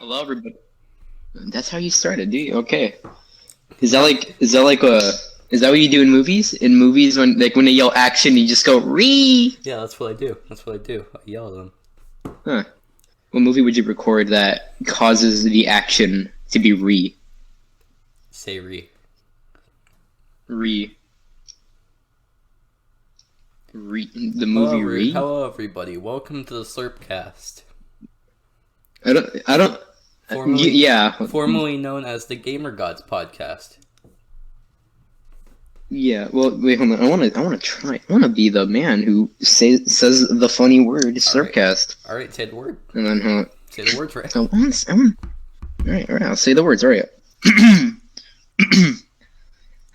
Hello, everybody. That's how you started, do you? Okay. Is that what you do in movies? In movies, when when they yell action, you just go "ree"? Yeah, that's what I do. I yell at them. Huh. What movie would you record that causes the action to be "ree"? Say re. Re. Re. The movie "Re." Hello, everybody. Welcome to the SlurpCast. I don't. Yeah. Formerly known as the Gamer Gods Podcast. Yeah. Well, wait, hold on. I want to try. I want to be the man who says the funny word "SlurpCast." All right, say the word. And then Say the words, right? All right. I'll say the words. All right.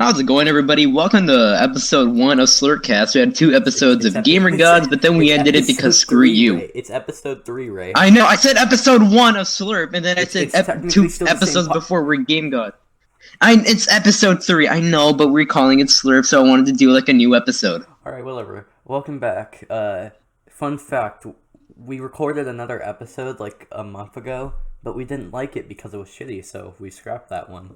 How's it going, everybody? Welcome to episode 1 of SlurpCast. We had 2 episodes of Gamer Gods, but then we ended it because screw you. Ray. It's episode 3, Ray. I know. I said episode 1 of Slurp, and then I said 2 episodes before we're Game God. It's episode 3. I know, but we're calling it Slurp, so I wanted to do like a new episode. All right, whatever. Welcome back. Fun fact: we recorded another episode like a month ago, but we didn't like it because it was shitty, so we scrapped that one.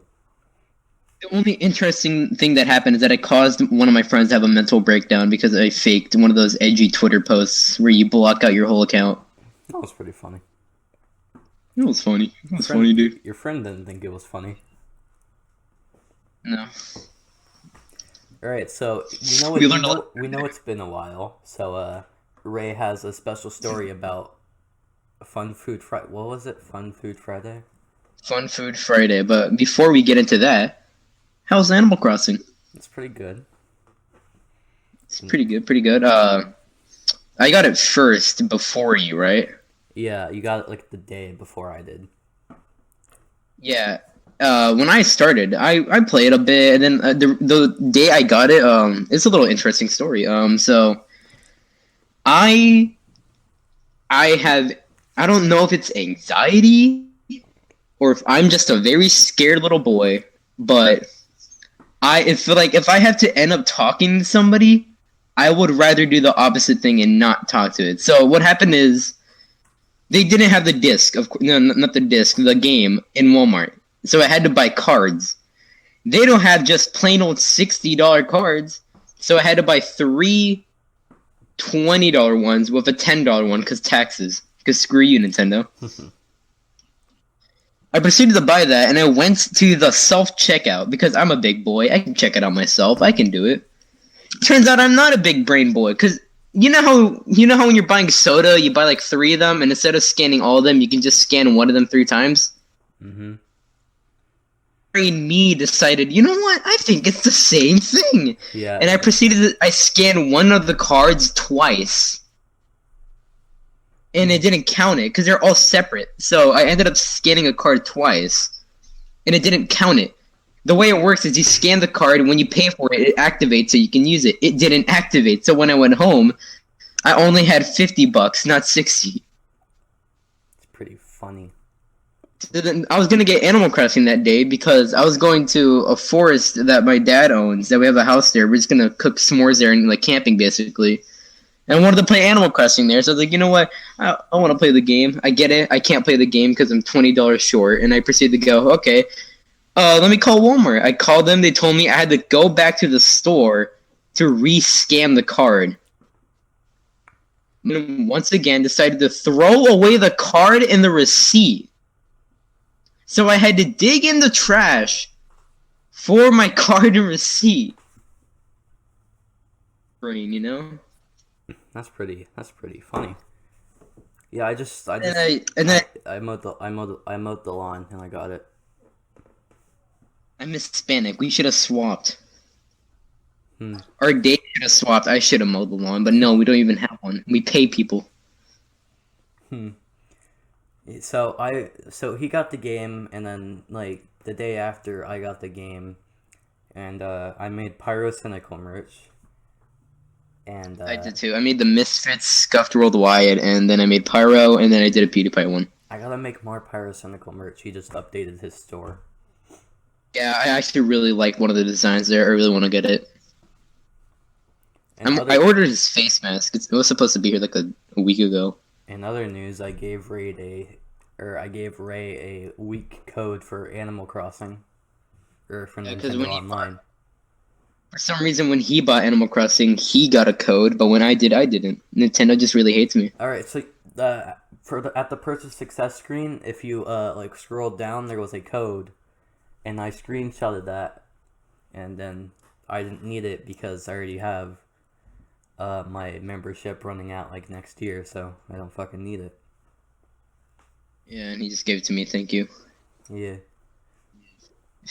The only interesting thing that happened is that it caused one of my friends to have a mental breakdown because I faked one of those edgy Twitter posts where you block out your whole account. That was pretty funny. It was funny. It was funny, dude. Your friend didn't think it was funny. No. Alright, so we know it's been a while, so Ray has a special story about Fun Food Friday. What was it? Fun Food Friday? Fun Food Friday, but before we get into that, how's Animal Crossing? It's pretty good. It's pretty good. I got it first before you, right? Yeah, you got it like the day before I did. Yeah. When I started, I played a bit, and then the day I got it, it's a little interesting story. So I don't know if it's anxiety or if I'm just a very scared little boy, but I feel like if I have to end up talking to somebody, I would rather do the opposite thing and not talk to it. So what happened is they didn't have the disc, not the disc, the game in Walmart. So I had to buy cards. They don't have just plain old $60 cards. So I had to buy 3 $20 ones with a $10 one because taxes. Because screw you, Nintendo. I proceeded to buy that, and I went to the self-checkout because I'm a big boy. I can check it out myself. I can do it. Turns out I'm not a big brain boy because you know how when you're buying soda, you buy like 3 of them, and instead of scanning all of them, you can just scan one of them 3 times. Mm-hmm. Me decided, you know what? I think it's the same thing. Yeah. And I scanned one of the cards twice. And it didn't count it because they're all separate. So I ended up scanning a card twice. And it didn't count it. The way it works is you scan the card, and when you pay for it, it activates so you can use it. It didn't activate. So when I went home, I only had $50, not 60. It's pretty funny. I was going to get Animal Crossing that day because I was going to a forest that my dad owns, that we have a house there. We're just going to cook s'mores there and like camping basically. And I wanted to play Animal Crossing there, so I was like, you know what? I want to play the game. I get it. I can't play the game because I'm $20 short, and I proceeded to go, okay, let me call Walmart. I called them. They told me I had to go back to the store to re-scan the card. And once again, decided to throw away the card and the receipt. So I had to dig in the trash for my card and receipt. Brain, you know? That's pretty funny. Yeah, I mowed the lawn and I got it. I'm Hispanic. We should have swapped. Our date should have swapped. I should have mowed the lawn, but no, we don't even have one. We pay people. So he got the game, and then like the day after I got the game, and I made Pyrocynical merch. And I did too. I made the Misfits Scuffed Worldwide, and then I made Pyro, and then I did a PewDiePie one. I gotta make more Pyrocynical merch. He just updated his store. Yeah, I actually really like one of the designs there. I really want to get it. I ordered his face mask. It was supposed to be here like a week ago. In other news, I gave Raid I gave Ray a weak code for Animal Crossing, or for Because Nintendo Online. For some reason, when he bought Animal Crossing, he got a code, but when I did, I didn't. Nintendo just really hates me. All right, so at the purchase success screen, if you like scrolled down, there was a code, and I screenshotted that, and then I didn't need it because I already have my membership running out like next year, so I don't fucking need it. Yeah, and he just gave it to me. Thank you. Yeah.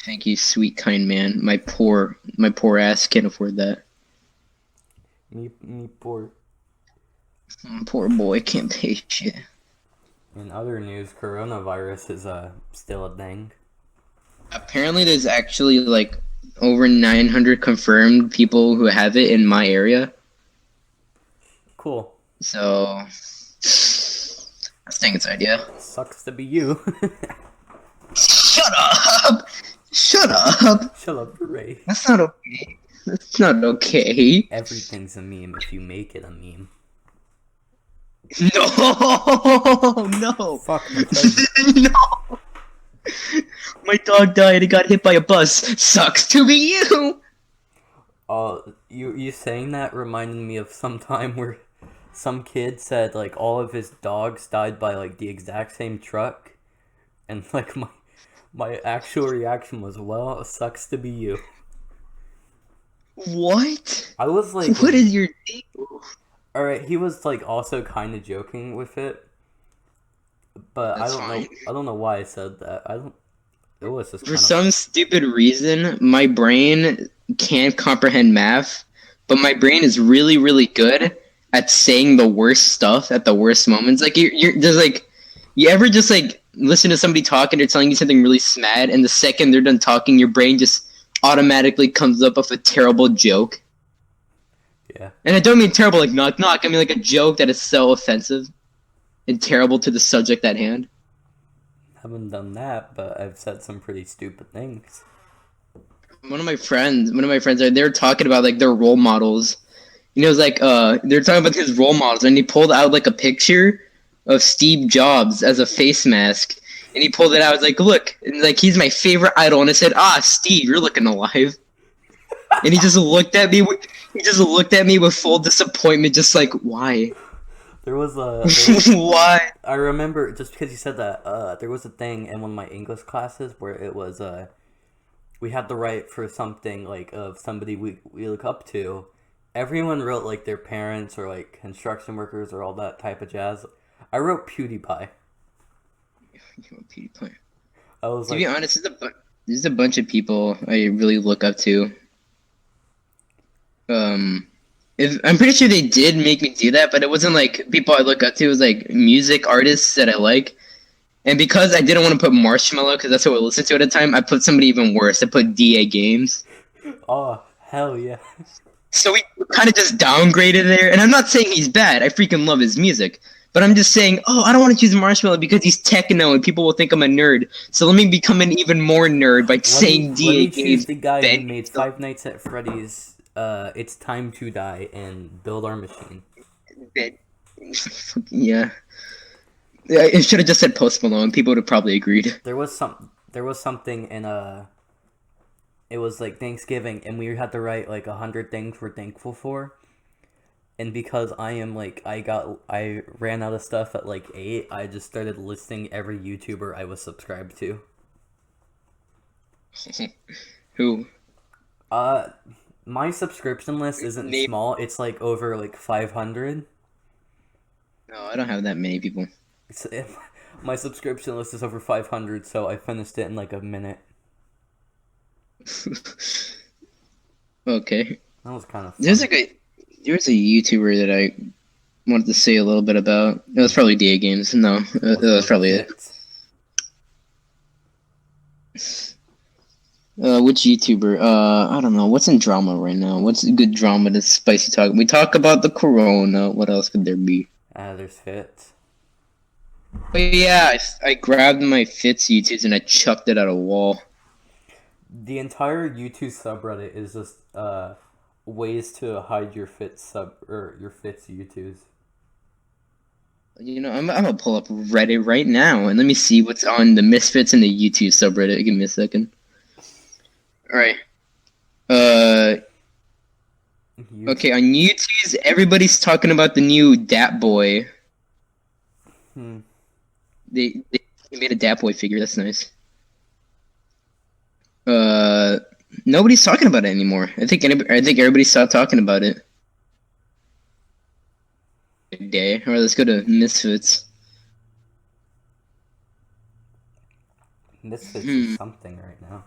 Thank you, sweet, kind man. My poor ass can't afford that. Me poor. Poor boy can't pay shit. In other news, coronavirus is still a thing. Apparently, there's actually like over 900 confirmed people who have it in my area. Cool. So, I think it's an idea. Sucks to be you. Shut up! Shut up! Shut up, Ray. That's not okay. That's not okay. Everything's a meme if you make it a meme. No! No! Fuck. No! My dog died and got hit by a bus. Sucks to be you! You saying that reminded me of some time where some kid said like all of his dogs died by like the exact same truck, and like my actual reaction was, well, it sucks to be you. What? I was like, what is your deal? Alright, he was like also kind of joking with it, but That's I don't know why I said that. It was just for some stupid reason, my brain can't comprehend math, but my brain is really, really good at saying the worst stuff at the worst moments. Like you're just like, you ever just like listen to somebody talk and they're telling you something really smad, and the second they're done talking, your brain just automatically comes up with a terrible joke. Yeah. And I don't mean terrible like knock knock. I mean like a joke that is so offensive and terrible to the subject at hand. Haven't done that, but I've said some pretty stupid things. One of my friends, they were talking about like their role models. You know, it was like they're talking about his role models, and he pulled out like a picture of Steve Jobs as a face mask, and he pulled it out. I was like, look, and, like he's my favorite idol, and I said, Steve, you're looking alive. And he just looked at me. He just looked at me with full disappointment, just like, why? There was why? I remember just because you said that. There was a thing in one of my English classes where it was we had to write for something like of somebody we look up to. Everyone wrote like their parents or like construction workers or all that type of jazz. I wrote PewDiePie. You wrote PewDiePie. I was to be honest, there's a bunch of people I really look up to. I'm pretty sure they did make me do that, but it wasn't like people I look up to. It was like music artists that I like. And because I didn't want to put Marshmello, because that's what I listened to at the time, I put somebody even worse. I put DA Games. Oh, hell yeah. So we kind of just downgraded there. And I'm not saying he's bad. I freaking love his music. But I'm just saying, I don't want to choose Marshmello because he's techno and people will think I'm a nerd. So let me become an even more nerd by saying DA Games. Let me choose the guy who made Five Nights at Freddy's, It's Time to Die, and Build Our Machine. Yeah. It should have just said Post Malone. People would have probably agreed. There was something in it was like Thanksgiving, and we had to write like 100 things we're thankful for. And because I ran out of stuff at like 8, I just started listing every YouTuber I was subscribed to. Who? My subscription list isn't small. It's like over like 500. No, I don't have that many people. My subscription list is over 500, so I finished it in like a minute. Okay. That was kind of fun. There's a YouTuber that I wanted to say a little bit about. It was probably DA Games. No, that was probably it. Which YouTuber? I don't know. What's in drama right now? What's good drama that's spicy talk? We talk about the corona. What else could there be? There's Fitz. But yeah, I grabbed my Fitz YouTubes and I chucked it at a wall. The entire YouTube subreddit is just ways to hide your Fitz YouTubes. I'm gonna pull up Reddit right now and let me see what's on the Misfits and the YouTube subreddit. Give me a second. All right. Okay, on YouTube, everybody's talking about the new Dat Boy. They made a Dat Boy figure. That's nice. Nobody's talking about it anymore. I think everybody stopped talking about it. Day. All right, let's go to Misfits. Misfits is something right now.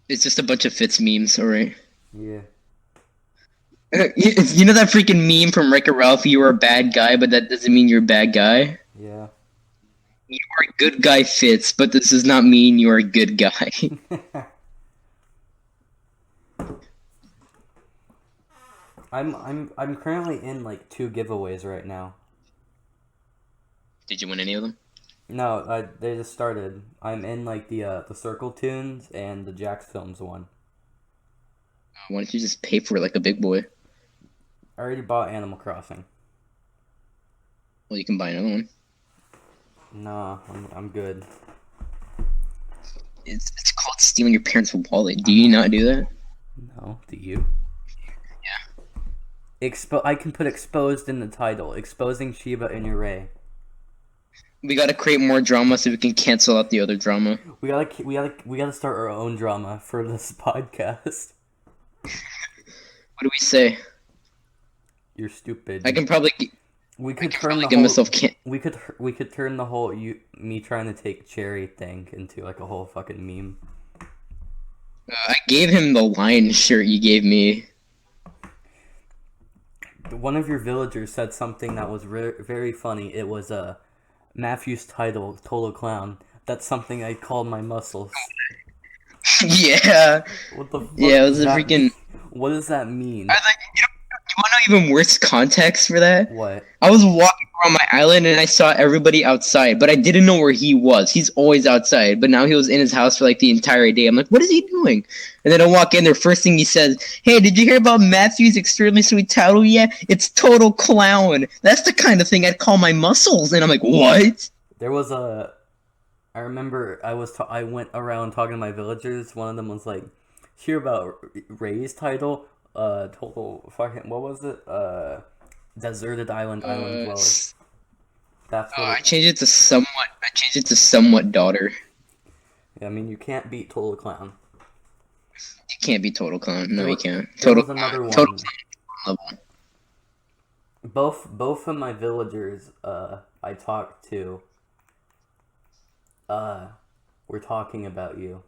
It's just a bunch of Fitz memes, alright? Yeah. You know that freaking meme from Wreck-It Ralph, you are a bad guy, but that doesn't mean you're a bad guy? Yeah. You are a good guy, Fitz, but this does not mean you are a good guy. I'm currently in like 2 giveaways right now. Did you win any of them? No, they just started. I'm in like the Circle Tunes and the Jax Films one. Why don't you just pay for it like a big boy? I already bought Animal Crossing. Well, you can buy another one. No, I'm good. It's called stealing your parents' wallet. Do you not do that? No, do you? Yeah. I can put exposed in the title. Exposing Shiba Inu. We gotta create more drama so we can cancel out the other drama. We gotta start our own drama for this podcast. What do we say? You're stupid. I can probably. We could turn the whole. We could turn the whole me trying to take Cherry thing into like a whole fucking meme. I gave him the lion shirt you gave me. One of your villagers said something that was very funny. It was Matthew's title, Total Clown. That's something I called my muscles. Yeah. What the fuck? Yeah, it was a freaking. What does that mean? I was like, you want to know even worse context for that? What? I was walking around my island and I saw everybody outside, but I didn't know where he was. He's always outside, but now he was in his house for like the entire day. I'm like, what is he doing? And then I walk in there. First thing he says, "Hey, did you hear about Matthew's extremely sweet title yet? It's Total Clown. That's the kind of thing I'd call my muscles." And I'm like, what? There was I remember I went around talking to my villagers. One of them was like, "Hear about Ray's title? Total fucking what was it? Deserted Island Dwellers." That's what I changed it to somewhat. I changed it to somewhat daughter. Yeah, I mean you can't beat Total Clown. You can't be Total Clown. No, you can't. There was another one. Total Clown level. Both of my villagers I talked to were talking about you.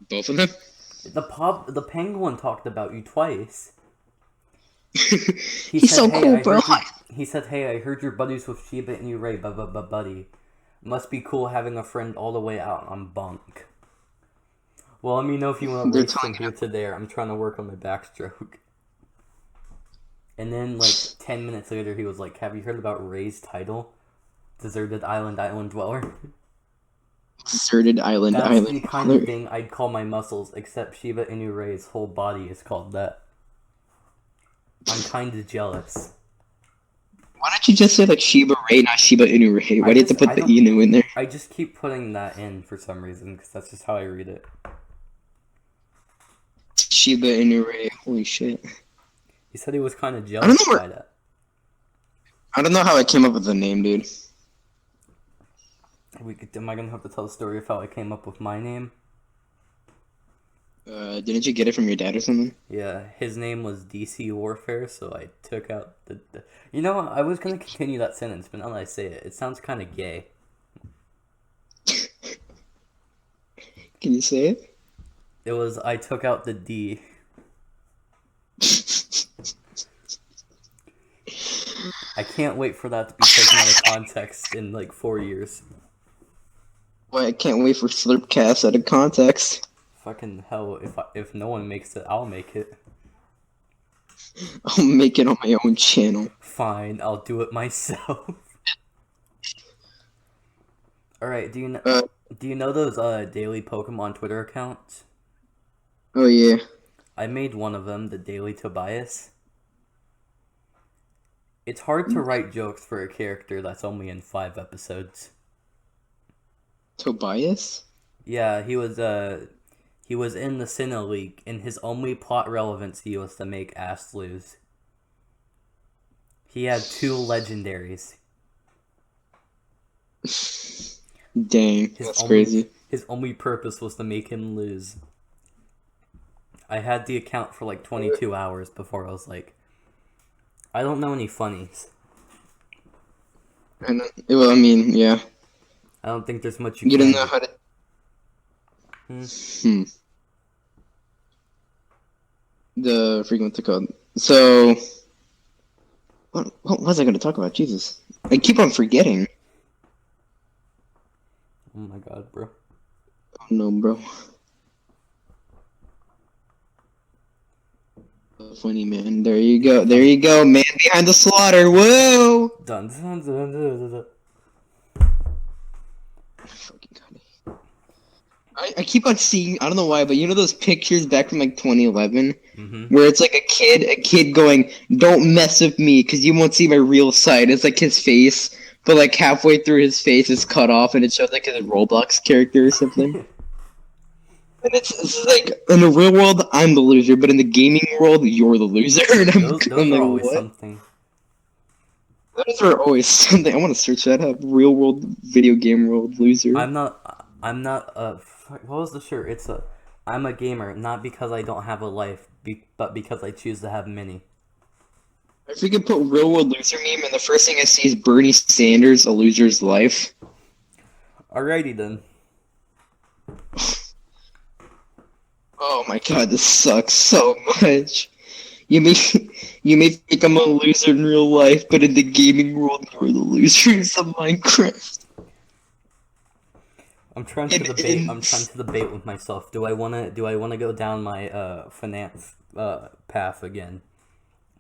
Both of them? The penguin talked about you twice. He's so cool, bro. He said, "Hey, I heard you're buddies with Shiba Inu, buddy. Must be cool having a friend all the way out on bunk." Well, let me know if you want to race from here to there. I'm trying to work on my backstroke. And then, like, 10 minutes later, he was like, "Have you heard about Ray's title? Deserted Island Dweller?" Deserted Island That's Island the kind of thing I'd call my muscles, except Shiba Inu Ray's whole body is called that. I'm kind of jealous. Why don't you just say, like, Shiba Ray, not Shiba Inu Ray? Why do you have to put the Inu in there? I just keep putting that in for some reason, because that's just how I read it. Shiba Inu Ray, holy shit. He said he was kind of jealous by that. I don't know how I came up with the name, dude. Am I going to have to tell the story of how I came up with my name? Didn't you get it from your dad or something? Yeah, his name was DC Warfare, so I took out the... You know, I was going to continue that sentence, but now that I say it, it sounds kind of gay. Can you say it? It was, I took out the D. I can't wait for that to be taken out of context in like 4 years. Boy, I can't wait for SlurpCast out of context. Fucking hell, if no one makes it, I'll make it. I'll make it on my own channel. Fine, I'll do it myself. Alright, do you know those daily Pokemon Twitter accounts? Oh yeah. I made one of them, the Daily Tobias. It's hard to write jokes for a character that's only in 5 episodes. Tobias? Yeah, he was in the Sinnoh League, and his only plot relevancy was to make Ass lose. He had 2 legendaries. Dang, that's crazy. His only purpose was to make him lose. I had the account for like 22 hours before I was like, I don't know any funnies. Well, I mean, yeah. I don't think there's much You can don't know do. how to. The freaking what's it called? So, what was I going to talk about? Jesus, I keep on forgetting. Oh my god, bro. Oh no, bro. Funny man. There you go. There you go. Man behind the slaughter. Whoa! Dun, dun, dun, dun, dun, dun. Fucking God. I keep on seeing. I don't know why, but you know those pictures back from like 2011, where it's like a kid going, "Don't mess with me, because you won't see my real side." It's like his face, but like halfway through his face is cut off, and it shows like his Roblox character or something. And it's like, in the real world, I'm the loser, but in the gaming world, you're the loser. And Those I'm are like, always what? something. Those are always something. I want to search that up. Real world, video game world, loser. I'm not what was the shirt? I'm a gamer, not because I don't have a life, but because I choose to have many. If we could put real world loser meme, and the first thing I see is Bernie Sanders, a loser's life. Alrighty then. Oh my god, this sucks so much. You may think I'm a loser in real life, but in the gaming world, you're the losers of Minecraft. I'm trying to debate with myself. Do I wanna go down my finance path again?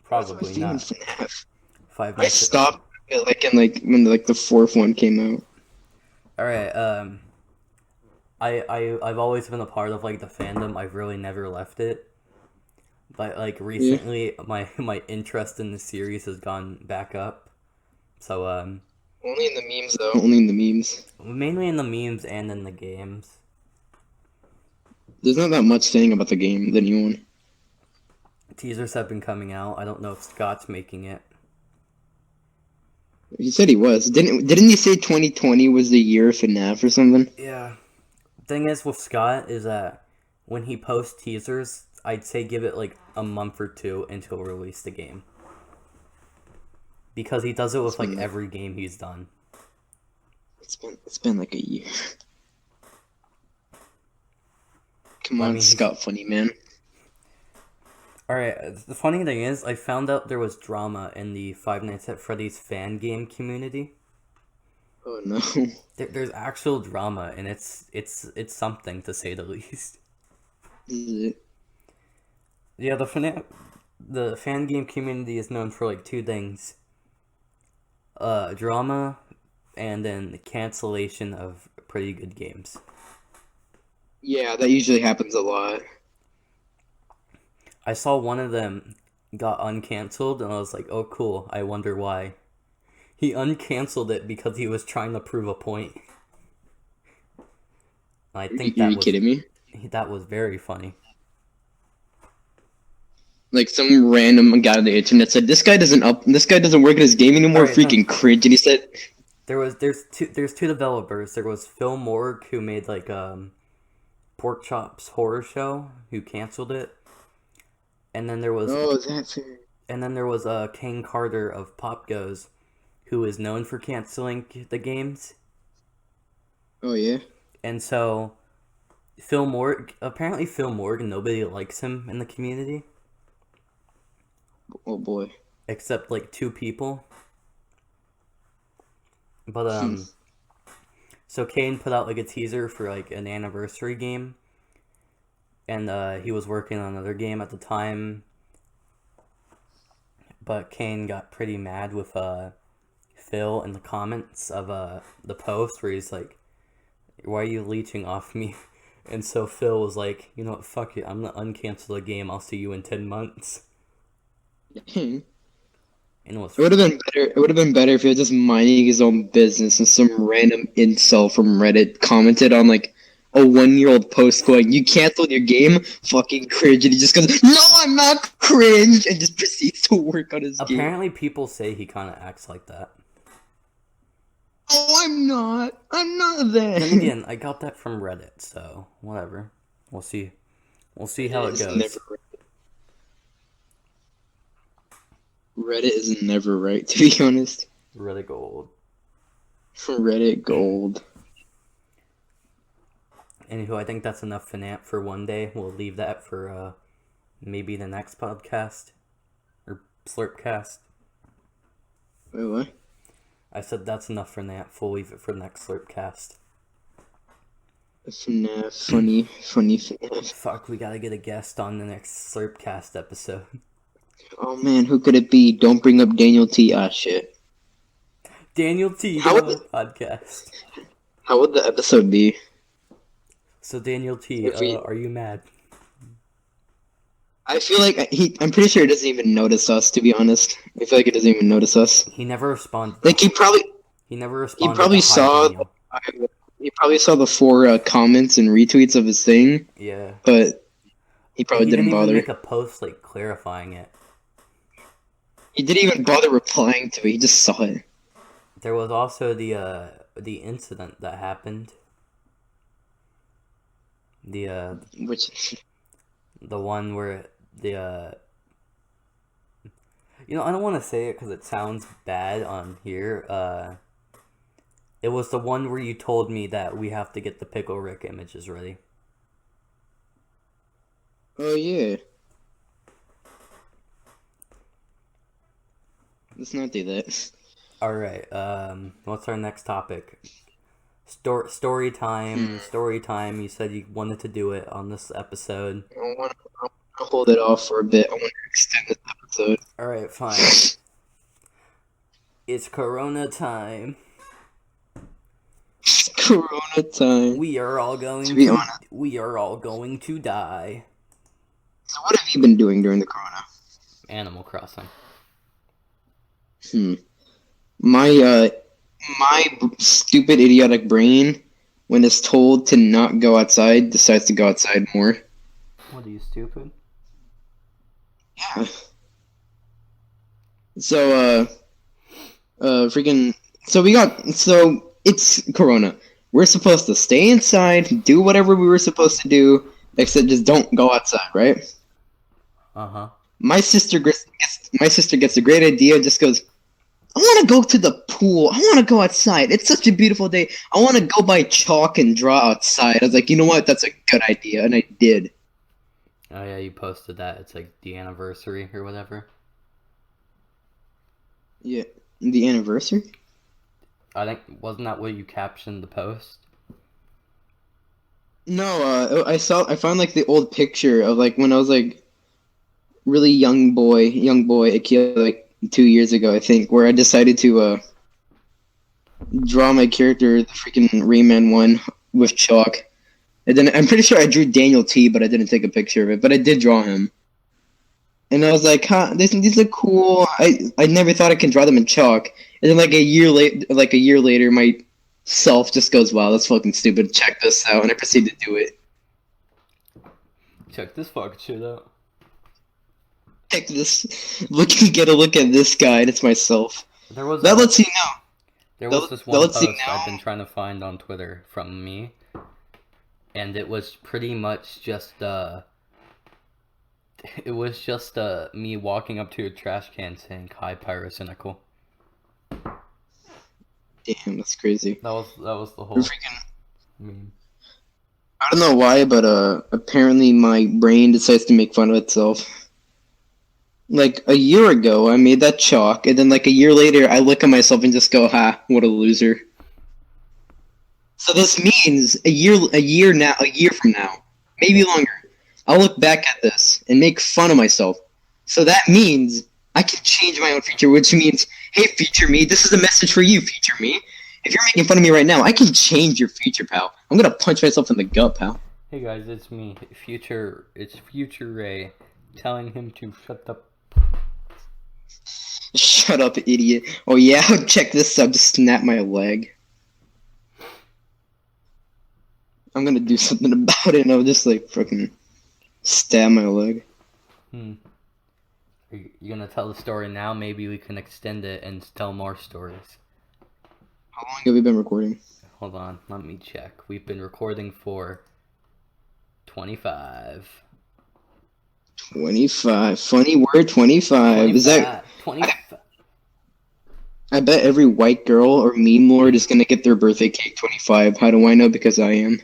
Probably not. FNAF. 5 I nights. stopped when the fourth one came out. All right. I've always been a part of like the fandom. I've really never left it. But like recently, my interest in the series has gone back up. So Only in the memes though. Only in the memes. mainly in the memes and in the games. There's not that much saying about the game, the new one. Teasers have been coming out. I don't know if Scott's making it. He said he was. Didn't he say 2020 was the year of FNAF or something? Yeah. Thing is with Scott is that when he posts teasers, I'd say give it like a month or two until he'll release the game. Because he does it with like every game he's done. It's been like a year. Come on, Scott, funny man. Alright, the funny thing is, I found out there was drama in the Five Nights at Freddy's fan game community. Oh no. There's actual drama, and it's something to say the least. Is it? Yeah, the fan game community is known for like 2 things. Drama, and then the cancellation of pretty good games. Yeah, that usually happens a lot. I saw one of them got uncancelled, and I was like, oh cool, I wonder why. He uncancelled it because he was trying to prove a point. I think Are you kidding me? That was very funny. Like some random guy on the internet said, this guy doesn't work in his game anymore. Right, Freaking cringe. And he said, there's 2 developers. There was Phil Morg, who made like Pork Chop's horror show, who canceled it. And then there was And then there was Kane Carter of Pop Goes, who is known for canceling the games. Oh yeah. And so Phil Morg, nobody likes him in the community. Oh boy. Except like 2 people. But so Kane put out like a teaser for like an anniversary game. And he was working on another game at the time. But Kane got pretty mad with Phil in the comments of the post where he's like, why are you leeching off me? And so Phil was like, you know what, fuck it, I'm gonna uncancel the game, I'll see you in 10 months. And And it was It would have been better. It would have been better if he was just minding his own business and some random incel from Reddit commented on like a 1-year-old post going, "You canceled your game, fucking cringe," and he just goes, "No, I'm not cringe," and just proceeds to work on his game. apparently people say he kind of acts like that. Oh, I'm not. I'm not that. Then again, I got that from Reddit, so whatever. We'll see. We'll see how it goes. Reddit is never right, to be honest. Reddit gold. Reddit gold. Anywho, I think that's enough Fanat for one day. We'll leave that for maybe the next podcast. Or SlurpCast. Wait, what? I said that's enough for that. We'll leave it for the next SlurpCast. FNAF, funny FNAF. Fuck, we gotta get a guest on the next SlurpCast episode. Oh man, who could it be? Don't bring up Daniel T. Ah, shit. Daniel T. podcast. How would the episode be? So Daniel T, are you mad? I feel like I'm pretty sure he doesn't even notice us, to be honest. I feel like he doesn't even notice us. He never responded. Like, he never responded. He probably saw the 4 comments and retweets of his thing. Yeah. But he probably didn't bother. He didn't even make a post, like, clarifying it. He didn't even bother replying to it. He just saw it. There was also the incident that happened. Which? The one where I don't want to say it because it sounds bad on here. It was the one where you told me that we have to get the Pickle Rick images ready. Oh, yeah. Let's not do that. Alright, what's our next topic? Story time. Story time. You said you wanted to do it on this episode. I want to hold it off for a bit. I want to extend this episode. Alright, fine. It's Corona time. Corona time. We are all going to be honest. We are all going to die. So what have you been doing during the Corona? Animal Crossing. My stupid idiotic brain, when it's told to not go outside, decides to go outside more. What are you, stupid? Yeah. So so it's Corona. We're supposed to stay inside, do whatever we were supposed to do, except just don't go outside, right? Uh-huh. My sister gets a great idea, just goes, I want to go to the pool. I want to go outside. It's such a beautiful day. I want to go buy chalk and draw outside. I was like, you know what? That's a good idea. And I did. Oh, yeah, you posted that. It's like the anniversary or whatever. Yeah. The anniversary? I think, wasn't that what you captioned the post? No, I found like the old picture of like when I was like really young boy, a kid, like 2 years ago, I think, where I decided to draw my character, the freaking Rayman one, with chalk. And then I'm pretty sure I drew Daniel T, but I didn't take a picture of it. But I did draw him. And I was like, huh, these look cool. I never thought I could draw them in chalk. And then like a year later, my self just goes, wow, that's fucking stupid. Check this out. And I proceed to do it. Check this fucking shit out. Check this. Get a look at this guy, and it's myself. That lets you know. There was this one post I've been trying to find on Twitter from me, and it was pretty much just me walking up to a trash can saying "Hi, Pyrocynical." Damn, that's crazy. That was the whole meme. I don't know why, but apparently my brain decides to make fun of itself. Like, a year ago, I made that chalk, and then, like, a year later, I look at myself and just go, ha, what a loser. So this means a year from now, maybe longer, I'll look back at this and make fun of myself. So that means I can change my own future, which means, hey, future me, this is a message for you, future me. If you're making fun of me right now, I can change your future, pal. I'm gonna punch myself in the gut, pal. Hey guys, it's me, Future Ray, telling him to shut the Shut up, idiot. Oh yeah, check this out. Just snap my leg. I'm gonna do something about it, and I'll just like fucking stab my leg. Are you gonna tell the story now? Maybe we can extend it and tell more stories. How long have we been recording? Hold on, let me check. We've been recording for 25. 25. Funny word, 25. Is that... 25? I bet every white girl or meme lord is gonna get their birthday cake 25. How do I know? Because I am.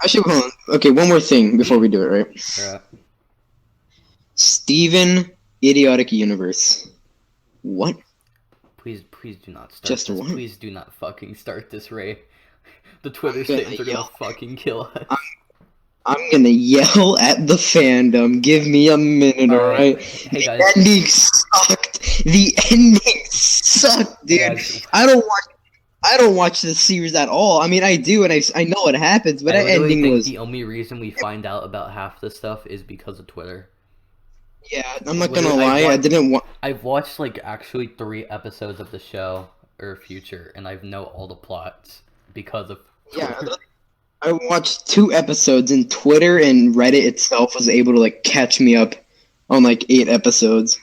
Actually, hold on. Okay, one more thing before we do it, right? Alright. Steven Idiotic Universe. What? Please do not start Just this. what? Please do not fucking start this, Ray. The Twitter gonna stands are gonna yell. fucking kill us. I'm gonna yell at the fandom. Give me a minute, alright? Hey The guys. ending sucked. The ending sucked, dude. Hey guys. I don't watch this series at all. I mean, I do, and I know what happens, but I that literally ending think was... the only reason we find out about half the stuff is because of Twitter. Yeah, I'm not gonna lie, I didn't want... I've watched like actually 3 episodes of the show or Future, and I know all the plots because of Twitter. Yeah, I watched 2 episodes, and Twitter and Reddit itself was able to like catch me up on like 8 episodes.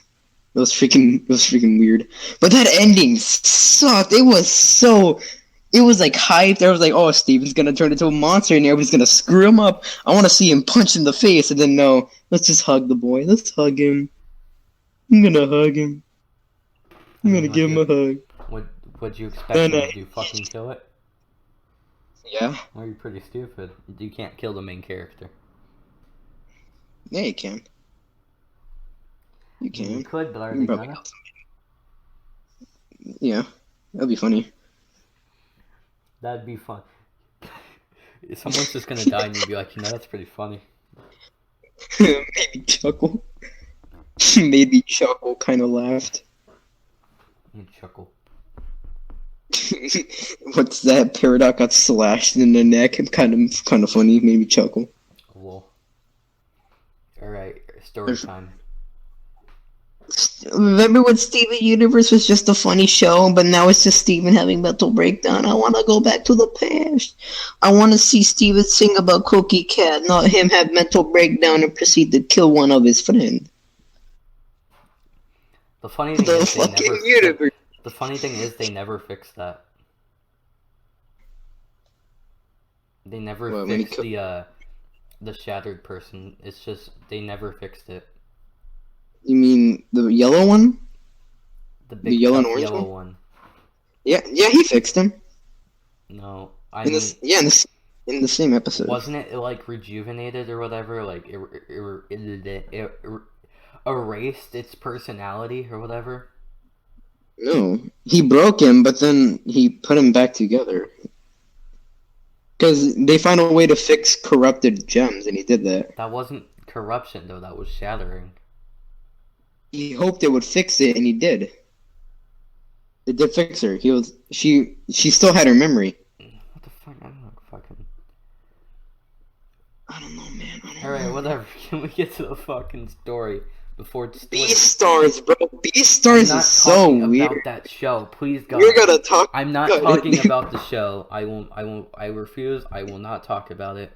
It was freaking weird. But that ending sucked. It was like hyped. I was like, oh, Steven's gonna turn into a monster and everybody's gonna screw him up. I wanna see him punch in the face, and then no, let's just hug the boy. Let's hug him. I'm gonna hug him. I'm gonna give him a hug. Would you expect him to do fucking kill it? Yeah. Well, you're pretty stupid. You can't kill the main character. Yeah, you can. You can. You could, but I You already can probably done kill it. somebody. Yeah. That'd be funny. That'd be fun. Someone's just gonna die and you'd be like, that's pretty funny. Made me chuckle. Made me chuckle, kind of laughed. You chuckle. What's that? Paradox got slashed in the neck. Kind of funny. Made me chuckle. Lol. Alright, story time. Remember when Steven Universe was just a funny show, but now it's just Steven having mental breakdown? I want to go back to the past. I want to see Steven sing about Cookie Cat, not him have mental breakdown and proceed to kill one of his friends. The funny thing is they never fixed that. They never fixed the shattered person. It's just they never fixed it. You mean the yellow one? The big yellow and orange yellow one? Yeah, he fixed him. No, in the same episode. Wasn't it like rejuvenated or whatever? Like it erased its personality or whatever? No, he broke him, but then he put him back together. Because they found a way to fix corrupted gems, and he did that. That wasn't corruption, though. That was shattering. He hoped it would fix it, and he did. It did fix her. She still had her memory. What the fuck? I don't know. Fucking. I don't know, man. Alright, whatever. Can we get to the fucking story before it's Beastars, bro. Beastars is so weird. About that show, please, God. You're gonna talk. I'm not talking about the show. I won't. I refuse. I will not talk about it.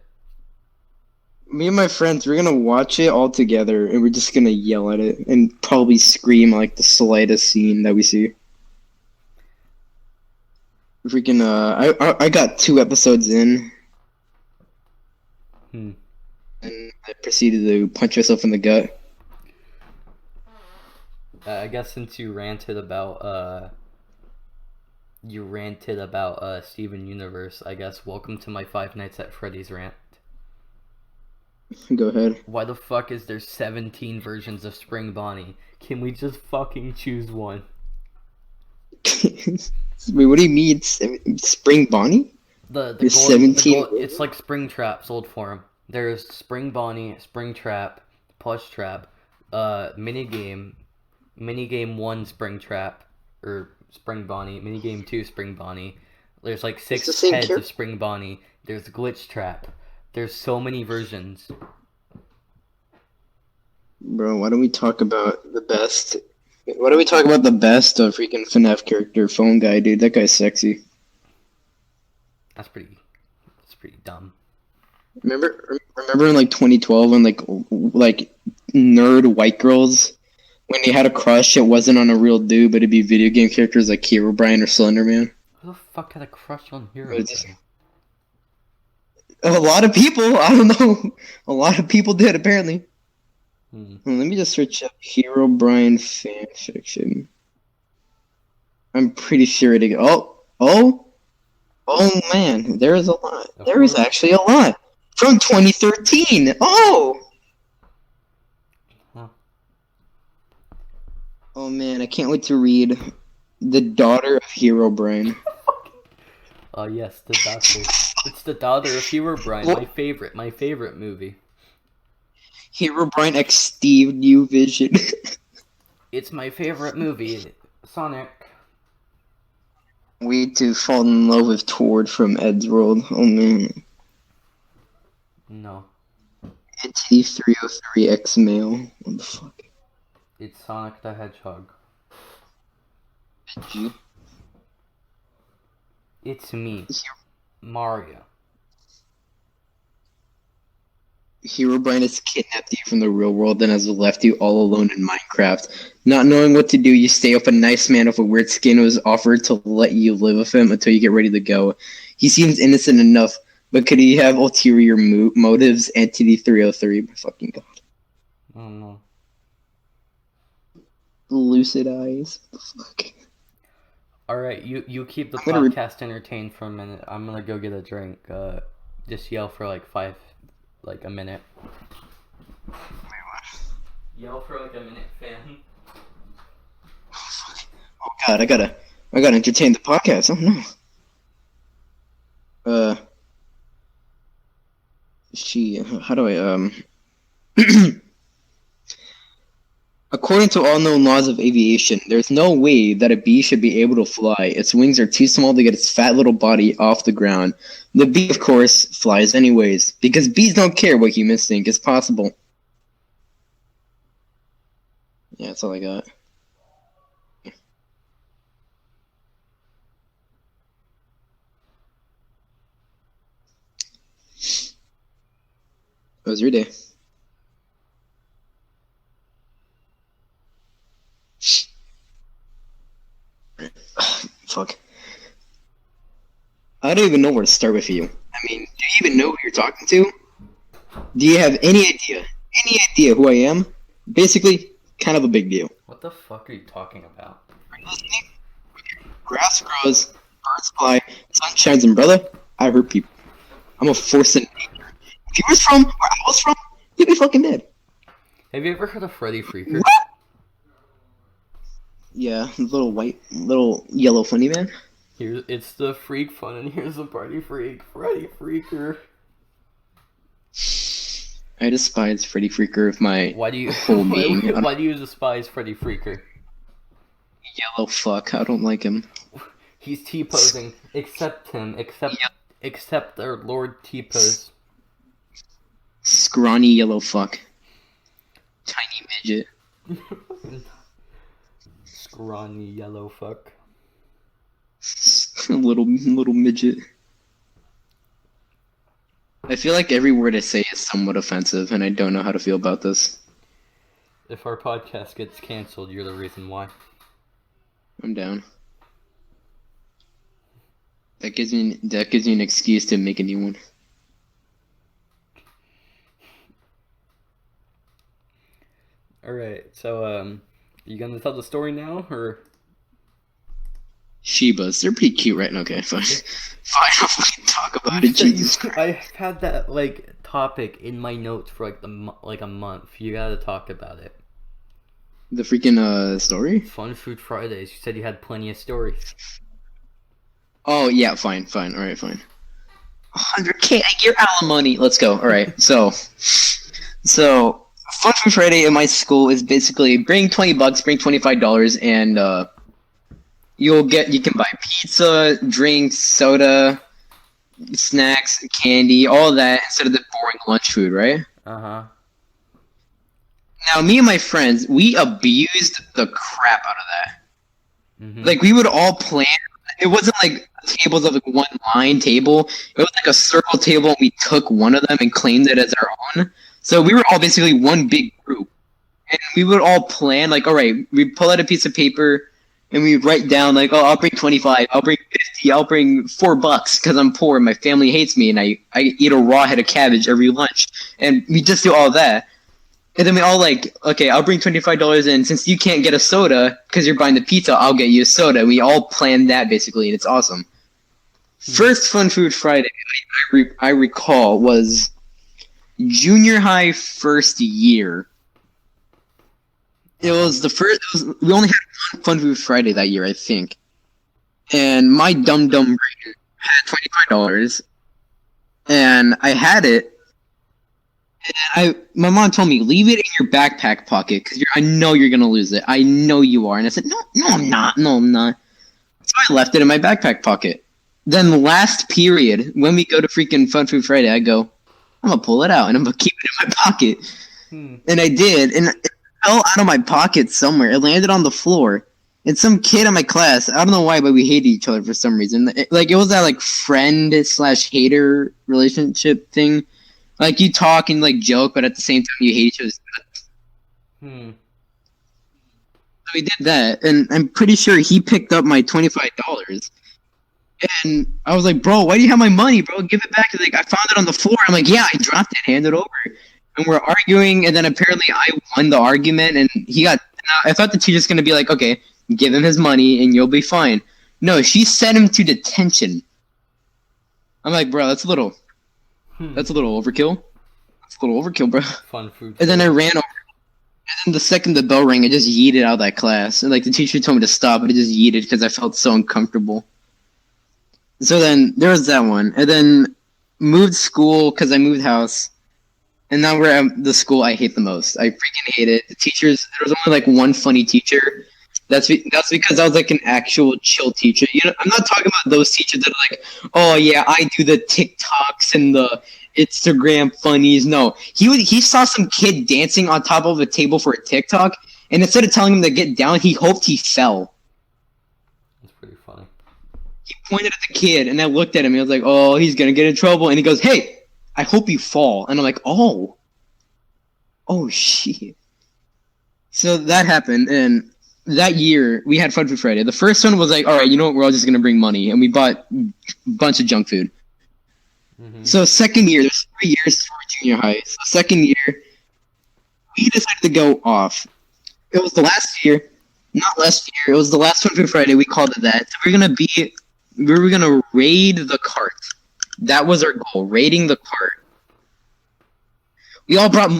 Me and my friends, we're gonna watch it all together, and we're just gonna yell at it and probably scream like the slightest scene that we see. Freaking I got 2 episodes in, and I proceeded to punch myself in the gut. I guess since you ranted about Steven Universe, I guess welcome to my Five Nights at Freddy's rant. Go ahead. Why the fuck is there 17 versions of Spring Bonnie? Can we just fucking choose one? Wait, what do you mean? Spring Bonnie? There's 17. It's like Springtrap's old form. There's Spring Bonnie, Springtrap, Plush Trap, minigame 1 Springtrap, or Spring Bonnie, minigame 2 Spring Bonnie. There's like 6 heads of Spring Bonnie. There's Glitch Trap. There's so many versions. Bro, why don't we talk about the best? Why don't we talk about the best freaking FNAF character, Phone Guy, dude? That guy's sexy. That's pretty dumb. Remember in like 2012 when like nerd white girls when they had a crush, it wasn't on a real dude, but it'd be video game characters like Hero Brian or Slender Man. Who the fuck had a crush on Hero? A lot of people. I don't know. A lot of people did apparently. Let me just search up Hero Brian fan fiction. I'm pretty sure it. Oh man, there is a lot. There is actually a lot from 2013. Oh. Huh. Oh man, I can't wait to read The Daughter of Hero Brian. Oh yes, the daughter. It's The Daughter of Hero Brian. My favorite movie. Hero Brian X Steve New Vision. It's my favorite movie. Sonic. Wait to fall in love with Tord from Ed's World. Oh man. No. Entity 303 X Male. What the fuck? It's Sonic the Hedgehog. Edgy. It's me, Mario. Hero Brian has kidnapped you from the real world and has left you all alone in Minecraft. Not knowing what to do, you stay up. A nice man with a weird skin was offered to let you live with him until you get ready to go. He seems innocent enough, but could he have ulterior motives? Entity 303. My fucking god. Oh no. Lucid eyes. What the fuck? Alright, you keep the podcast entertained for a minute. I'm gonna go get a drink. Just yell for like a minute. Wait, what? Yell for like a minute, fan. Oh god, I gotta entertain the podcast. Oh no. How do I According to all known laws of aviation, there's no way that a bee should be able to fly. Its wings are too small to get its fat little body off the ground. The bee, of course, flies anyways, because bees don't care what humans think is possible. Yeah, that's all I got. How was your day? Fuck. I don't even know where to start with you. I mean, do you even know who you're talking to? Do you have any idea who I am? Basically, kind of a big deal. What the fuck are you talking about? Are you listening? Grass grows, birds fly, sun shines, and brother, I hurt people. I'm a force in nature. If you was from where I was from, you'd be fucking dead. Have you ever heard of Freddy Freaker? What? Yeah, little yellow funny man. It's the freak fun, and here's the party freak, Freddy Freaker. I despise Freddy Freaker with my whole being. Why do you despise Freddy Freaker? Yellow fuck, I don't like him. He's T-posing. Accept him. Accept our Lord T-pose. Scrawny yellow fuck. Tiny midget. Scrawny yellow fuck. little midget. I feel like every word I say is somewhat offensive, and I don't know how to feel about this. If our podcast gets canceled, you're the reason why. I'm down. That gives me an excuse to make a new one. Alright, so, you gonna tell the story now, or? Shibas, they're pretty cute, right? Okay, fine. Fine, I'll fucking talk about it, Jesus Christ. I've had that, topic in my notes for, a month. You gotta talk about it. The freaking, story? Fun Food Fridays. You said you had plenty of stories. Oh, yeah, fine, alright, fine. 100K, I get alimony. Let's go, alright, so, Fun Food Friday in my school is basically bring $20, bring $25, and, you can buy pizza, drinks, soda, snacks, candy, all that instead of the boring lunch food, right? Uh-huh. Now, me and my friends, we abused the crap out of that. Mm-hmm. Like, we would all plan. It wasn't like tables of like one line table. It was like a circle table, and we took one of them and claimed it as our own. So we were all basically one big group. And we would all plan, like, all right, we'd pull out a piece of paper, and we'd write down, like, oh, I'll bring 25, I'll bring 50, I'll bring $4 because I'm poor and my family hates me, and I eat a raw head of cabbage every lunch. And we just do all that. And then we all like, okay, I'll bring $25 in. Since you can't get a soda because you're buying the pizza, I'll get you a soda. And we all planned that basically, and it's awesome. First Fun Food Friday I recall was junior high first year. It was the first. We only had one Fun Food Friday that year, I think. And my dumb brain had $25, and I had it. And my mom told me, leave it in your backpack pocket because I know you're gonna lose it. I know you are. And I said, no, I'm not. So I left it in my backpack pocket. Then the last period, when we go to freaking Fun Food Friday, I go, I'm gonna pull it out and I'm gonna keep it in my pocket. And I did, and it fell out of my pocket somewhere. It landed on the floor. And some kid in my class, I don't know why, but we hated each other for some reason. It was that like friend/hater relationship thing. Like, you talk and, like, joke, but at the same time, you hate each other's guts. So we did that, and I'm pretty sure he picked up my $25. And I was like, bro, why do you have my money, bro? Give it back. He's like, I found it on the floor. I'm like, yeah, I dropped it, hand it over. And we're arguing, and then apparently I won the argument, and I thought the teacher's going to be like, okay, give him his money, and you'll be fine. No, she sent him to detention. I'm like, bro, that's a little overkill. That's a little overkill, bro. Fun food. And then I ran over. And then the second the bell rang, I just yeeted out of that class. And like the teacher told me to stop, but I just yeeted because I felt so uncomfortable. So then there was that one. And then moved school because I moved house. And now we're at the school I hate the most. I freaking hate it. The teachers, there was only like one funny teacher. That's because I was like an actual chill teacher. You know, I'm not talking about those teachers that are like, oh yeah, I do the TikToks and the Instagram funnies. No, he saw some kid dancing on top of a table for a TikTok, and instead of telling him to get down, he hoped he fell. That's pretty funny. He pointed at the kid, and I looked at him, and I was like, oh, he's gonna get in trouble. And he goes, hey, I hope you fall. And I'm like, oh shit. So that happened, and that year, we had Fun Food Friday. The first one was like, all right, you know what, we're all just going to bring money. And we bought a bunch of junk food. So second year, there's 3 years for junior high. So second year, we decided to go off. It was the last year. Not last year. It was the last Fun Food Friday. We called it that. So we were going to raid the cart. That was our goal, raiding the cart. We all brought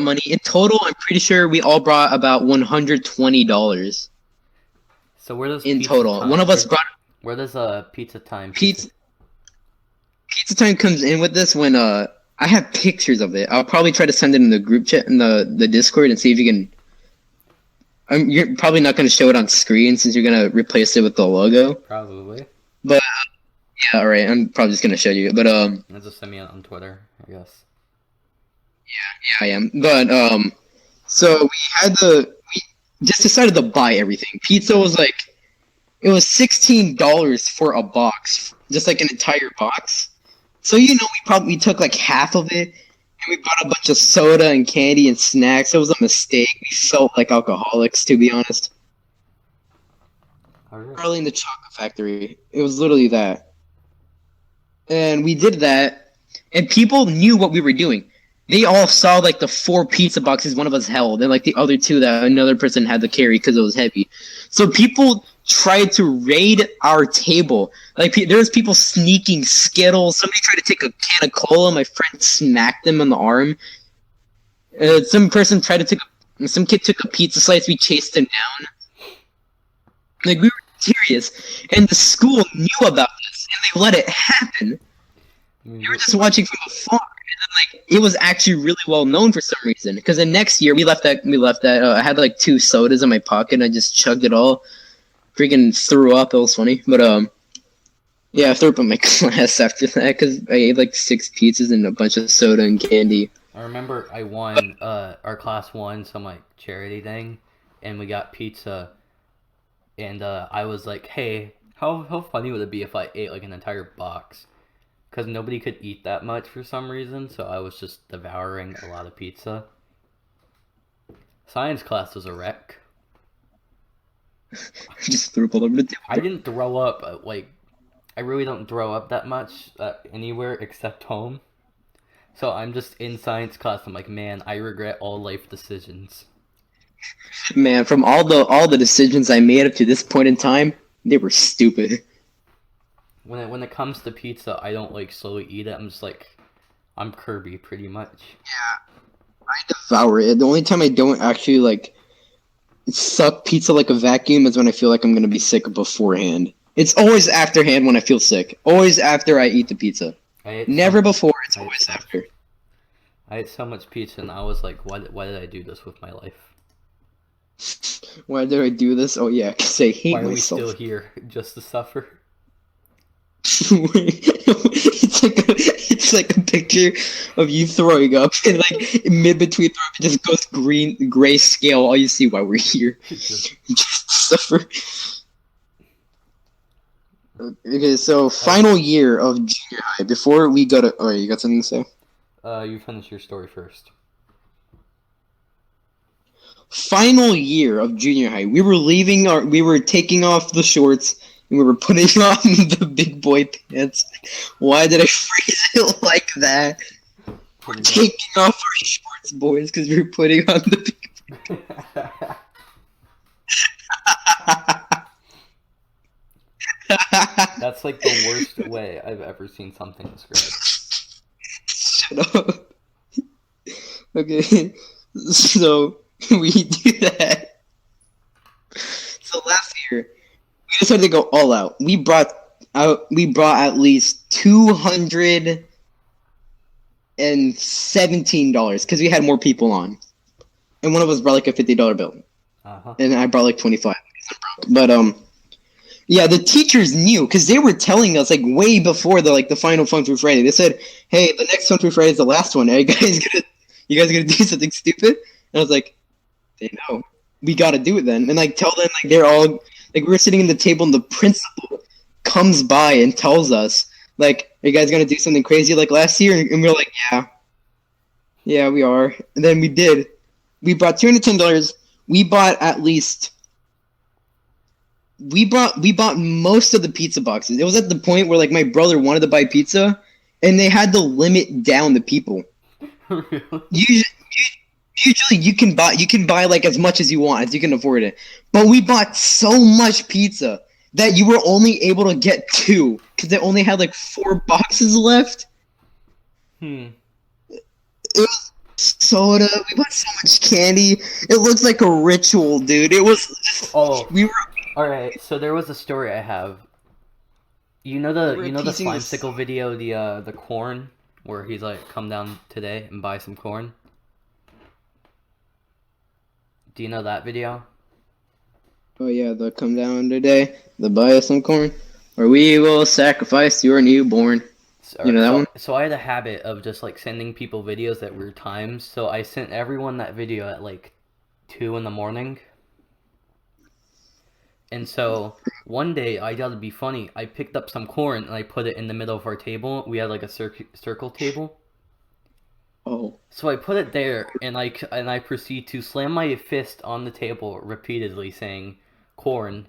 money. In total, I'm pretty sure we all brought about $120. So where does in pizza total? time, One of us brought where does pizza time? Pizza time comes in with this when I have pictures of it. I'll probably try to send it in the group chat in the Discord and see if you can. You're probably not going to show it on screen since you're going to replace it with the logo. Probably. But yeah, all right. I'm probably just going to show you. But just send me on Twitter, I guess. Yeah, I am. But so we just decided to buy everything. Pizza was like, it was $16 for a box, just like an entire box. So we took like half of it, and we bought a bunch of soda and candy and snacks. It was a mistake. We felt like alcoholics, to be honest. Early in the chocolate factory, it was literally that. And we did that, and people knew what we were doing. They all saw like the 4 pizza boxes one of us held, and like the other 2 that another person had to carry because it was heavy. So people tried to raid our table. Like there was people sneaking Skittles. Somebody tried to take a can of cola. My friend smacked them on the arm. Some kid took a pizza slice. We chased him down. Like, we were serious, and the school knew about this, and they let it happen. They were just watching from afar. And then, like, it was actually really well known for some reason. Because the next year, we left that. I had like 2 sodas in my pocket, and I just chugged it all. Freaking threw up. It was funny, but yeah, I threw up in my class after that because I ate like 6 pizzas and a bunch of soda and candy. I remember I won, our class won some, like, charity thing, and we got pizza, and, I was like, hey, how funny would it be if I ate, like, an entire box? Because nobody could eat that much for some reason, so I was just devouring a lot of pizza. Science class was a wreck. Just threw up all over the table. I didn't throw up, like, I really don't throw up that much anywhere except home. So I'm just in science class. I'm like, man, I regret all life decisions. Man, from all the decisions I made up to this point in time, they were stupid. When it comes to pizza, I don't like slowly eat it. I'm just like, I'm Kirby pretty much. I devour it. The only time I don't actually like suck pizza like a vacuum is when I feel like I'm gonna be sick beforehand. It's always afterhand when I feel sick. Always after I eat the pizza. Never before. It's always after. I ate so much pizza, and I was like, why did I do this with my life? Why did I do this? Oh yeah, because I hate Why are myself. we still here just to suffer? it's like a picture of you throwing up, and like mid between throw up, it just goes gray scale. All you see while we're here, just suffer. Okay, so final year of junior high. Before we go to, oh, you got something to say? You finish your story first. Final year of junior high. We were taking off the shorts and we were putting on the big boy pants. Why did I phrase it like that? We're taking off our shorts, boys, because we were putting on the big That's like the worst way I've ever seen something described. Shut up. Okay, so we do that. So last year, we decided to go all out. We brought at least $217 because we had more people on, and one of us brought like a $50 bill, and I brought like 25. But yeah, the teachers knew because they were telling us like way before the final Fun Through Friday. They said, "Hey, the next Fun Through Friday is the last one. Are you guys gonna do something stupid?" And I was like, "They know. We gotta do it then." And like tell them like they're all like we were sitting in the table and the principal comes by and tells us like, "Are you guys gonna do something crazy like last year?" And we were like, "Yeah, we are." And then we did. We brought $210. We bought at least. We bought most of the pizza boxes. It was at the point where like my brother wanted to buy pizza, and they had to limit down the people. Really? Usually you can buy like as much as you want as you can afford it, but we bought so much pizza that you were only able to get 2 because they only had like 4 boxes left. It was soda. We bought so much candy. It looks like a ritual, dude. It was. We were. All right, so there was a story I have. You know the Slimesicle video, the corn, where he's like, "Come down today and buy some corn." Do you know that video? Oh yeah, the come down today, the buy us some corn, or we will sacrifice your newborn. You know that one? So I had a habit of just like sending people videos at weird times. So I sent everyone that video at like 2 in the morning. And so one day I got to be funny. I picked up some corn and I put it in the middle of our table. We had like a circle table. Oh. So I put it there and I proceed to slam my fist on the table repeatedly, saying corn.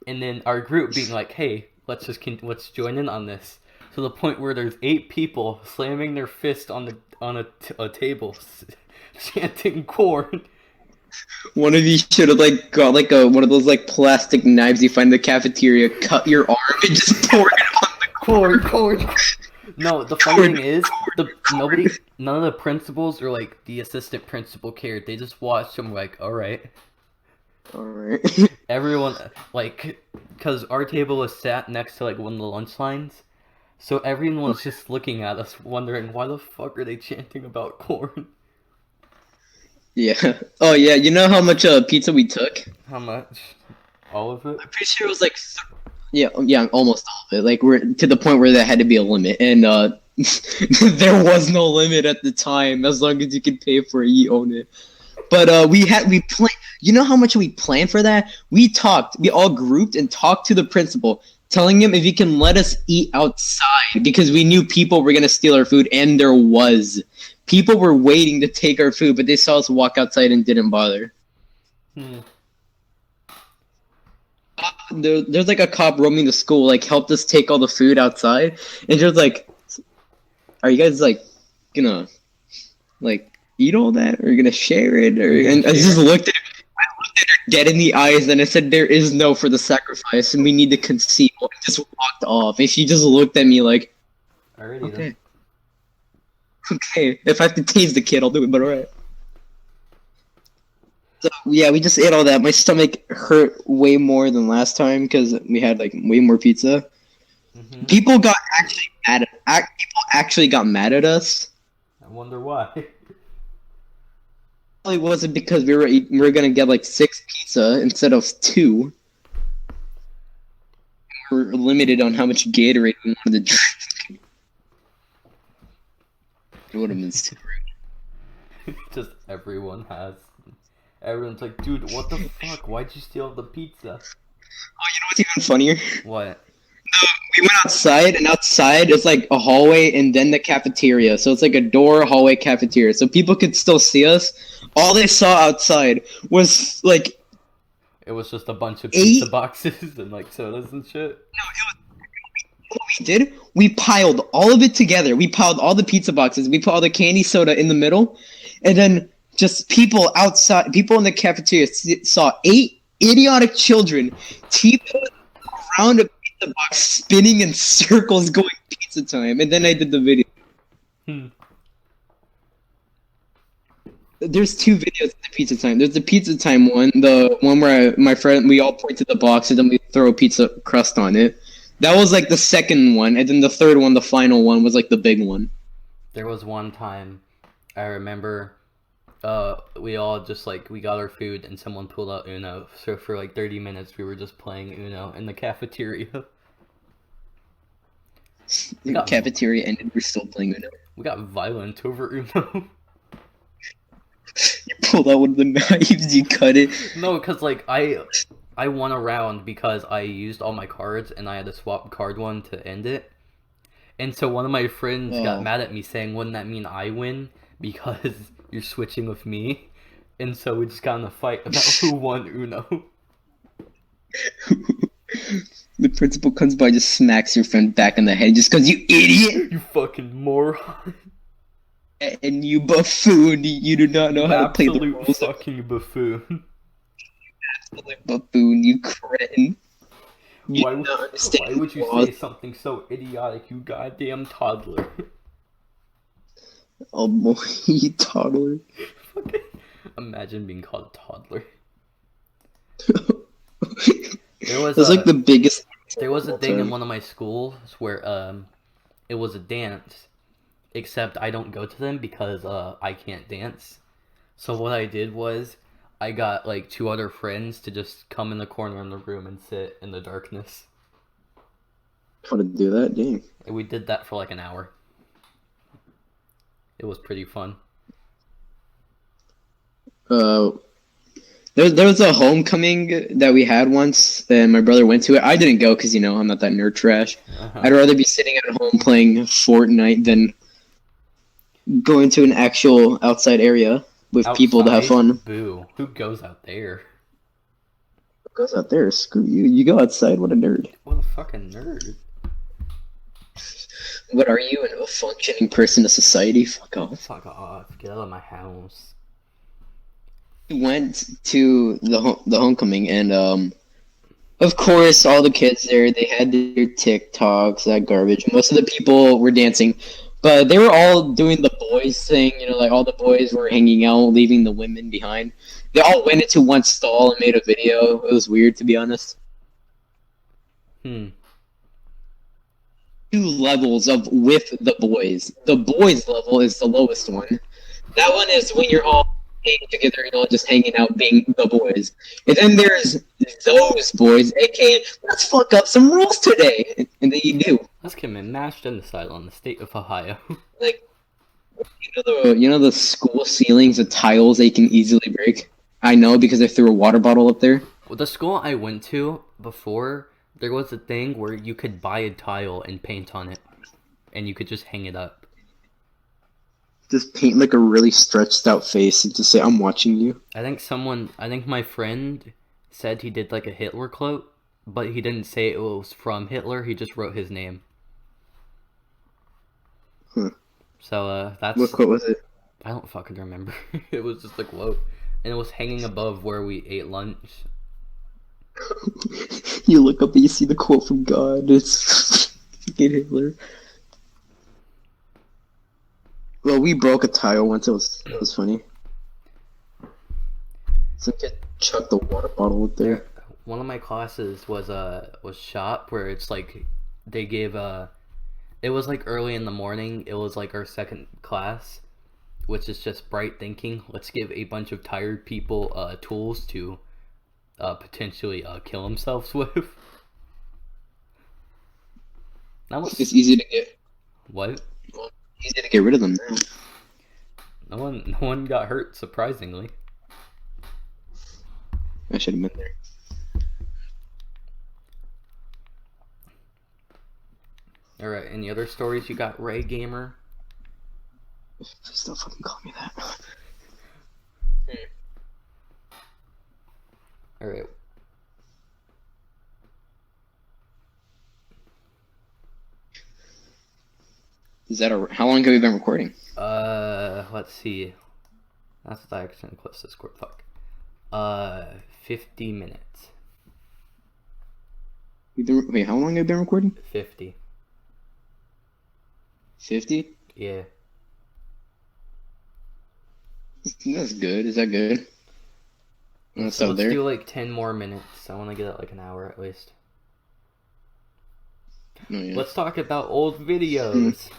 And then our group being like, "Hey, let's join in on this." To the point where there's 8 people slamming their fist on a table, chanting corn. One of you should have like got like one of those like plastic knives you find in the cafeteria, cut your arm and just pour it on the corn. No, the funny thing is, none of the principals or like the assistant principal cared. They just watched them like, all right. Everyone like, cause our table was sat next to like one of the lunch lines, so everyone was just looking at us, wondering why the fuck are they chanting about corn. Yeah. Oh yeah. You know how much pizza we took? How much? All of it? I'm pretty sure it was like. Yeah, almost all of it. Like we're to the point where there had to be a limit, and There was no limit at the time. As long as you could pay for it, you own it. But we planned. You know how much we planned for that? We talked. We all grouped and talked to the principal, telling him if he can let us eat outside because we knew people were gonna steal our food, and there was. People were waiting to take our food, but they saw us walk outside and didn't bother. There's like a cop roaming the school, like helped us take all the food outside, and just like, are you guys like gonna like eat all that, or gonna share it, or? And I just looked at her dead in the eyes, and I said, "There is no for the sacrifice, and we need to conceal." And just walked off, and she just looked at me like, Alrighty "Okay, then. okay. If I have to tase the kid, I'll do it." But alright. So yeah, we just ate all that. My stomach hurt way more than last time because we had like way more pizza. People got actually mad at people actually got mad at us. I wonder why. It wasn't because we were gonna get like 6 pizza instead of 2. We were limited on how much Gatorade we wanted to drink. It would have been super. Just everyone has. Everyone's like, dude, what the fuck? Why'd you steal the pizza? Oh, you know what's even funnier? What? We went outside, and outside is like a hallway and then the cafeteria. So it's like a door, hallway, cafeteria. So people could still see us. All they saw outside was like... It was just a bunch of pizza boxes and like sodas and shit? No, it was... What we did, we piled all of it together. We piled all the pizza boxes. We put all the candy soda in the middle. And then just people outside, people in the cafeteria saw 8 idiotic children teeping around a pizza box, spinning in circles, going pizza time. And then I did the video. There's 2 videos of the pizza time. There's the pizza time one, the one where my friend, we all point to the box and then we throw a pizza crust on it. That was like the second one, and then the third one, the final one, was like the big one. There was one time, I remember, we all just like, we got our food and someone pulled out Uno. So for like 30 minutes we were just playing Uno in the cafeteria. The cafeteria ended, we're still playing Uno. We got violent over Uno. You pulled out one of the knives, you cut it. No, because like I won a round because I used all my cards and I had to swap card one to end it. And so one of my friends got mad at me saying, wouldn't that mean I win because you're switching with me? And so we just got in a fight about who won Uno. The principal comes by, just smacks your friend back in the head just because you idiot! You fucking moron. And you buffoon, you do not know how to play the rules. Absolute fucking buffoon. Absolute buffoon, you cretin. Why would you say something so idiotic, you goddamn toddler? Oh boy, you toddler. Imagine being called a toddler. That's like the biggest. There was a thing in one of my schools where it was a dance, except I don't go to them because I can't dance. So what I did was I got like 2 other friends to just come in the corner in the room and sit in the darkness. How to do that? Dang. And we did that for like an hour. It was pretty fun. There was a homecoming that we had once, and my brother went to it. I didn't go because, you know, I'm not that nerd trash. I'd rather be sitting at home playing Fortnite than going to an actual outside area with people to have fun. Boo. Who goes out there? Who goes out there? Screw you. You go outside? What a nerd. What a fucking nerd. What are you, a functioning person in society? Fuck off. Fuck off. Get out of my house. We went to the homecoming, and of course, all the kids there, they had their TikToks, that garbage. Most of the people were dancing, but they were all doing the boys thing, you know, like all the boys were hanging out, leaving the women behind. They all went into one stall and made a video. It was weird, to be honest. 2 levels of with the boys. The boys level is the lowest one. That one is when you're all together, you know, just hanging out, being the boys. And then there's those boys, aka let's fuck up some rules today, and then you do. Let's commit mass genocide on the state of Ohio. Like, the school ceilings, the tiles they can easily break. I know because I threw a water bottle up there. Well, the school I went to before, there was a thing where you could buy a tile and paint on it, and you could just hang it up. Just paint like a really stretched out face and just say, "I'm watching you." I think my friend said he did like a Hitler quote, but he didn't say it was from Hitler. He just wrote his name. Huh. So that's. What quote was it? I don't fucking remember. It was just a quote, and it was hanging above where we ate lunch. You look up and you see the quote from God. It's fucking Hitler. Well, we broke a tile once. It was funny. Some kid chucked the water bottle up there. One of my classes was shop, where it's like they gave it was like early in the morning. It was like our second class, which is just bright thinking. Let's give a bunch of tired people tools to potentially kill themselves with. That was It's easy to get. what? Easy to get rid of them now. No one got hurt, surprisingly. I should have been there. All right. Any other stories you got, Ray Gamer? Please don't fucking call me that. All right. Is that how long have you been recording? Let's see. That's the action close to Discord. Fuck. 50 minutes. Wait, how long have you been recording? 50. 50? Yeah. That's good. Is that good? So let's do like 10 more minutes. I want to get it like an hour at least. Oh, yeah. Let's talk about old videos.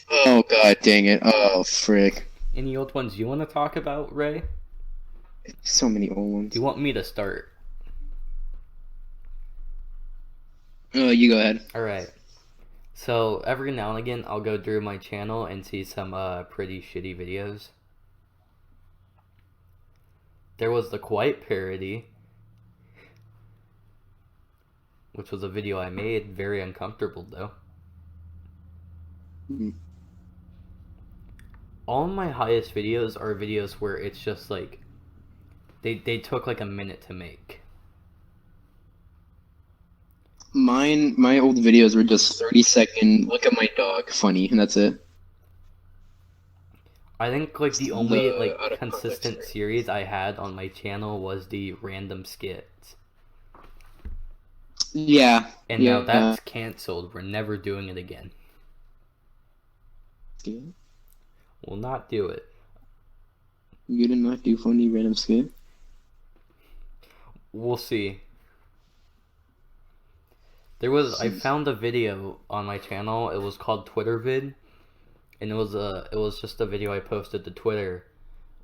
Oh, god dang it. Oh, frick. Any old ones you want to talk about, Ray? So many old ones. Do you want me to start? Oh, you go ahead. Alright. So, every now and again, I'll go through my channel and see some pretty shitty videos. There was the Quiet parody, which was a video I made. Very uncomfortable, though. Mm-hmm. All my highest videos are videos where it's just like they took like a minute to make. My old videos were just 30-second, look at my dog, funny, and that's it. I think like the only like out of consistent context, series I had on my channel was the random skits. Yeah. And now that's canceled. We're never doing it again. Yeah. We'll not do it. You did not do funny random skit? We'll see. I found a video on my channel. It was called Twitter vid, and it was just a video I posted to Twitter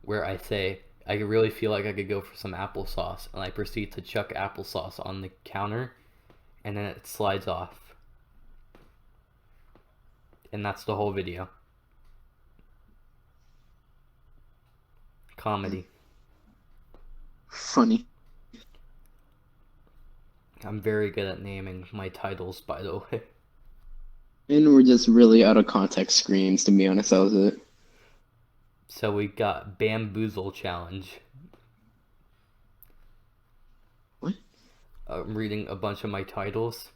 where I say I really feel like I could go for some applesauce, and I proceed to chuck applesauce on the counter, and then it slides off, and that's the whole video. Comedy. Funny. I'm very good at naming my titles, by the way. And we're just really out of context screams, to be honest, that was it. So we got Bamboozle Challenge. What? I'm reading a bunch of my titles.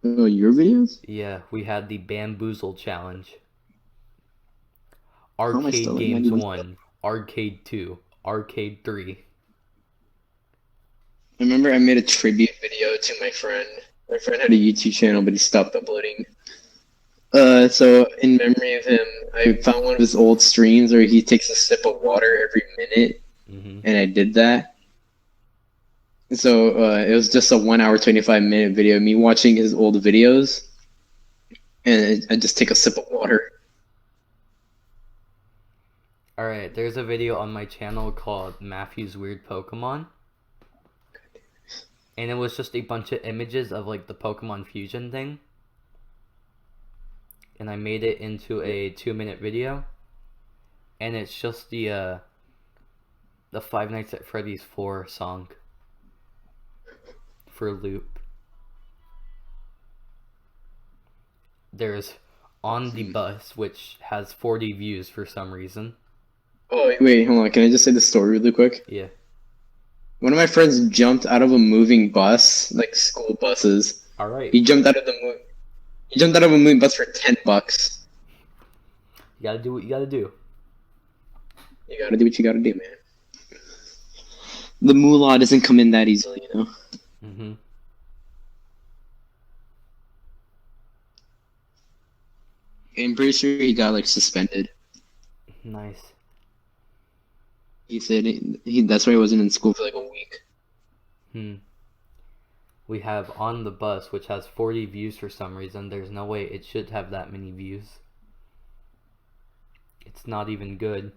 Oh, your videos? Yeah, we had the Bamboozle Challenge. am I Arcade spelling Games that? 1, Arcade 2, Arcade 3. I remember I made a tribute video to my friend. My friend had a YouTube channel, but he stopped uploading. So in memory of him, I found one of his old streams where he takes a sip of water every minute, and I did that. So it was just a 1 hour 25-minute video of me watching his old videos, and I just take a sip of water. Alright, there's a video on my channel called Matthew's Weird Pokemon. and it was just a bunch of images of like the Pokemon Fusion thing, and I made it into a 2-minute video, and it's just the Five Nights at Freddy's 4 song for loop. There's On the Bus, which has 40 views for some reason. Oh, wait, hold on. Can I just say the story really quick? Yeah. One of my friends jumped out of a moving bus, like school buses. All right. He jumped out of a moving bus for $10. You gotta do what you gotta do. You gotta do what you gotta do, man. The moolah doesn't come in that easily, you know? Mm-hmm. I'm pretty sure he got, like, suspended. Nice. He said that's why he wasn't in school for, like, a week. We have On the Bus, which has 40 views for some reason. There's no way it should have that many views. It's not even good.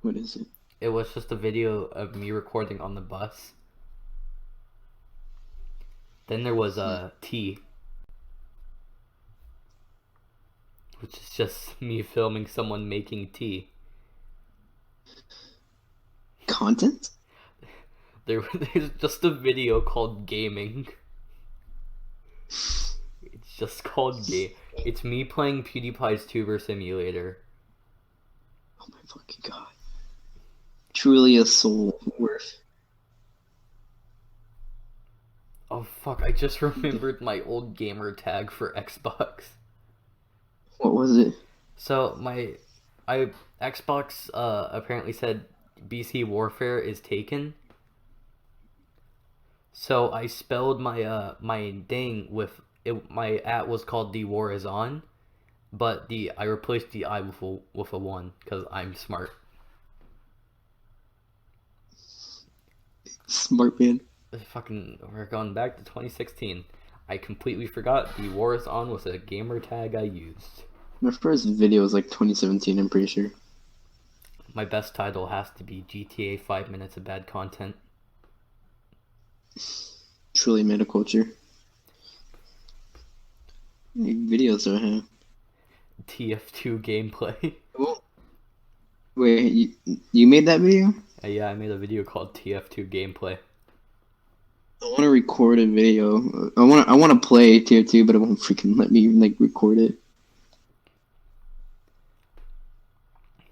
What is it? It was just a video of me recording on the bus. Then there was T, which is just me filming someone making tea. Content? There's just a video called Gaming. It's just called Game. It's me playing PewDiePie's Tuber Simulator. Oh my fucking god. Truly a soul worth. Oh fuck, I just remembered my old gamer tag for Xbox. What was it? So Xbox apparently said BC Warfare is taken. So I spelled my my thing with it. My @ was called The War Is On, but I replaced the I with a 1 because I'm smart. Smart man. We're going back to 2016. I completely forgot The War Is On was a gamer tag I used. My first video was like 2017, I'm pretty sure. My best title has to be GTA 5 minutes of bad content. Truly meta culture. How many videos do I have? TF2 gameplay. Oh. Wait, you made that video? Yeah, I made a video called TF2 gameplay. I want to record a video. I want to play tier 2, but it won't freaking let me like record it.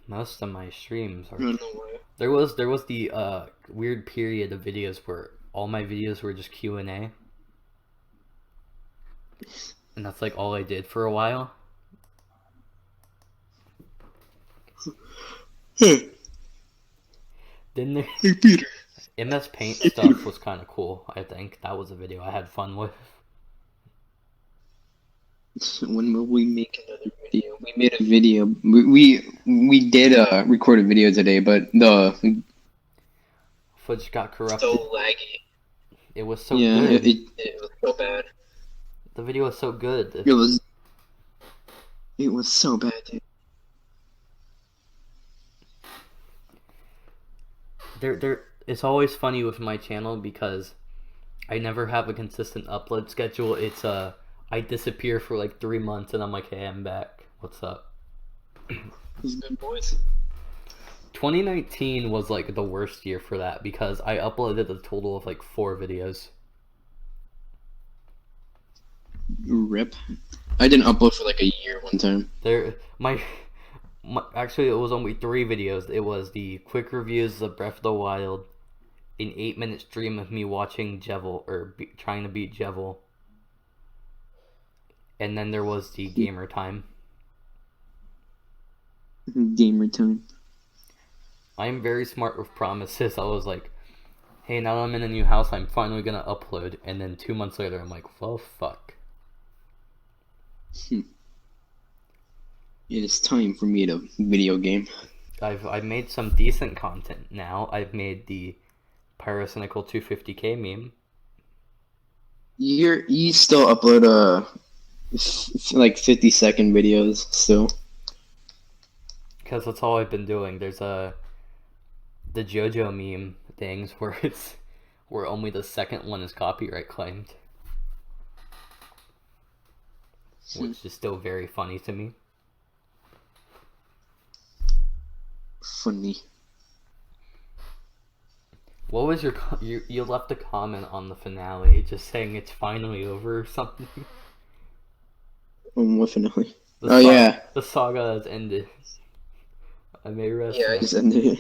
Most of my streams are. I don't know why. There was the weird period of videos where all my videos were just Q&A, and that's like all I did for a while. Hey, Then there, hey Peter. MS Paint stuff was kind of cool. I think that was a video I had fun with. When will we make another video? We made a video. We did record a video today, but the Footage got corrupted. so laggy. It was so Yeah, good. it was so bad. The video was so good. It was so bad, dude. It's always funny with my channel because I never have a consistent upload schedule. It's I disappear for like 3 months and I'm like, hey, I'm back. What's up? Those good boys. 2019 was like the worst year for that because I uploaded a total of like 4 videos. Rip. I didn't upload for like a year one time. Actually, it was only 3 videos. It was the quick reviews of Breath of the Wild, an 8-minute stream of me watching Jevil trying to beat Jevil, and then there was the gamer time. Gamer time. I'm very smart with promises. I was like, hey, now that I'm in a new house, I'm finally gonna upload, and then 2 months later, I'm like, well, fuck. It is time for me to video game. I've made some decent content now. I've made the Pyrocynical 250k meme. You still upload like 50-second videos still. Because that's all I've been doing. There's the JoJo meme things where it's where only the second one is copyright claimed. Which is still very funny to me. Funny. What was you left a comment on the finale, just saying it's finally over or something? What finale? Yeah. The saga has ended. I may rest. Yeah, I just ended it.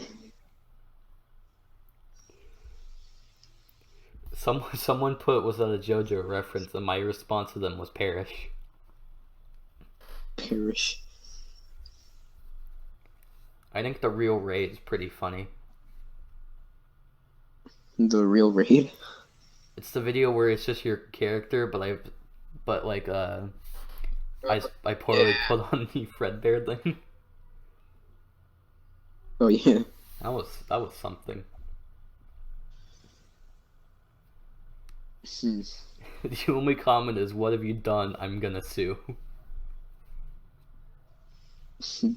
Someone put, was that a JoJo reference, and my response to them was Perish. Perish. I think the real raid is pretty funny. The real raid? It's the video where it's just your character, but I poorly put on the Fredbear thing. Oh yeah. That was something. The only comment is, "What have you done? I'm gonna sue."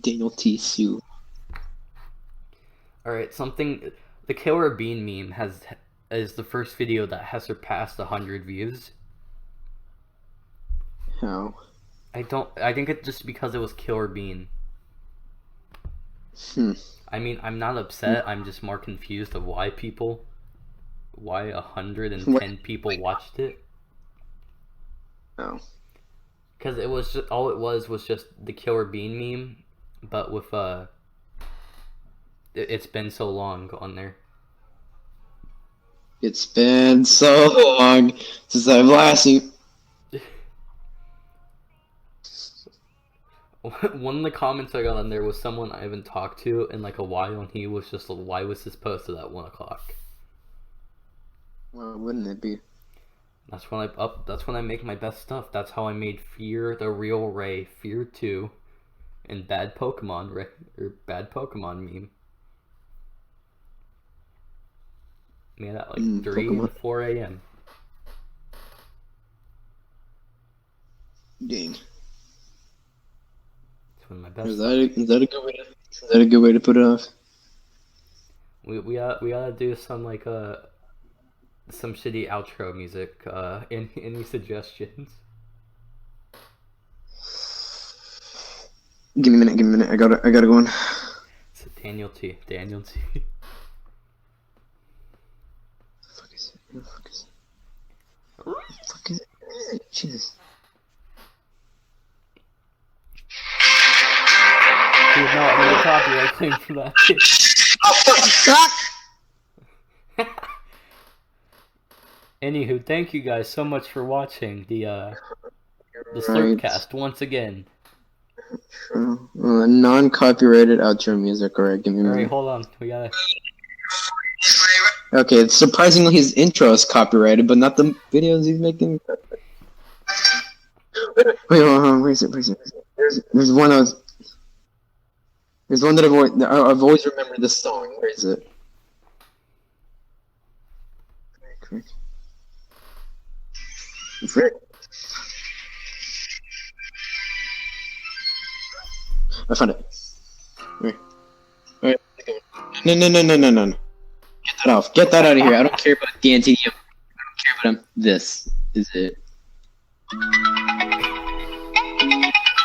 Daniel T. Sue. Alright, something. The Killer Bean meme is the first video that has surpassed 100 views. How? I think it's just because it was Killer Bean. I mean, I'm not upset, I'm just more confused of why 110 people watched it. Oh. Because it was just, all it was just the Killer Bean meme, but with it's been so long on there. It's been so long since I've last seen. One of the comments I got on there was someone I haven't talked to in like a while, and he was just like, "Why was this posted at 1 o'clock?" Well, wouldn't it be? That's when I make my best stuff. That's how I made Fear the Real Ray, Fear 2, and Bad Pokemon meme. Made at like 3 and 4 a.m. Dang. It's one of my best. Is that a good way to? Is that a good way to put it off? We gotta do some like some shitty outro music. Any suggestions? Give me a minute. I gotta go on. It's Daniel T. Fuck is it? Jesus. Dude, no, I'm gonna copyright claim for that. Oh fuck! Anywho, thank you guys so much for watching the SlurpCast once again. Non-copyrighted outro music. Alright, give me a minute. Alright, hold on. We gotta. Okay, surprisingly his intro is copyrighted, but not the videos he's making. Wait, hold on, where is it? There's one that I've always remembered this song. Where is it? Frick. I found it. Wait. No. Get that out of here. I don't care about the anti. I don't care about him. This is it.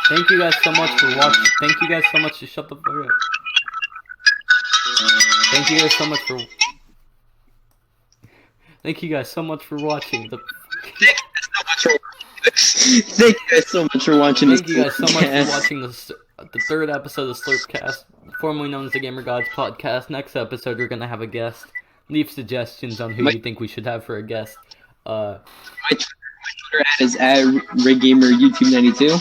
Thank you guys so much for watching. Thank you guys so much to shut the fuck up. Thank you guys so much for. Thank you guys so much for watching the. Thank you guys so much for watching. Thank you guys so much for watching the third episode of SlurpCast, formerly known as the Gamer Gods Podcast. Next episode, we're gonna have a guest. Leave suggestions on who you think we should have for a guest. My Twitter ad is @RigGamerYouTube92.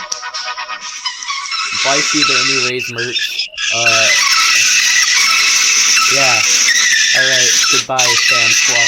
Buy the new Rays merch. Yeah. Alright, goodbye, fam squad.